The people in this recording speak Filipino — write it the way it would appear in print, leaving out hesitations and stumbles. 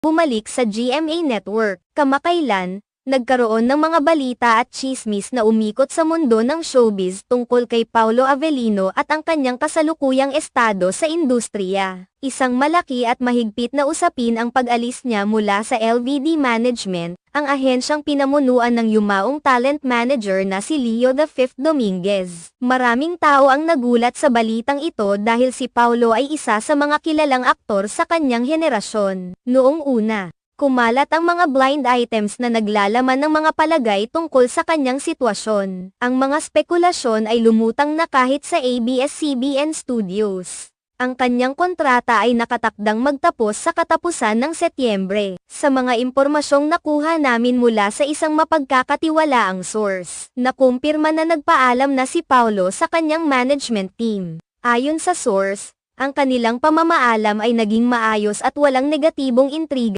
Bumalik sa GMA Network. Kamakailan, nagkaroon ng mga balita at tsismis na umikot sa mundo ng showbiz tungkol kay Paolo Avellino at ang kanyang kasalukuyang estado sa industriya. Isang malaki at mahigpit na usapin ang pag-alis niya mula sa LVD Management, ang ahensyang pinamunuan ng yumaong talent manager na si Leo the Fifth Dominguez. Maraming tao ang nagulat sa balitang ito dahil si Paolo ay isa sa mga kilalang aktor sa kanyang henerasyon. Noong una, kumalat ang mga blind items na naglalaman ng mga palagay tungkol sa kanyang sitwasyon. Ang mga spekulasyon ay lumutang na kahit sa ABS-CBN Studios. Ang kanyang kontrata ay nakatakdang magtapos sa katapusan ng Setyembre. Sa mga impormasyong nakuha namin mula sa isang mapagkakatiwalaang source, nakumpirma na nagpaalam na si Paolo sa kanyang management team. Ayon sa source, ang kanilang pamamaalam ay naging maayos at walang negatibong intriga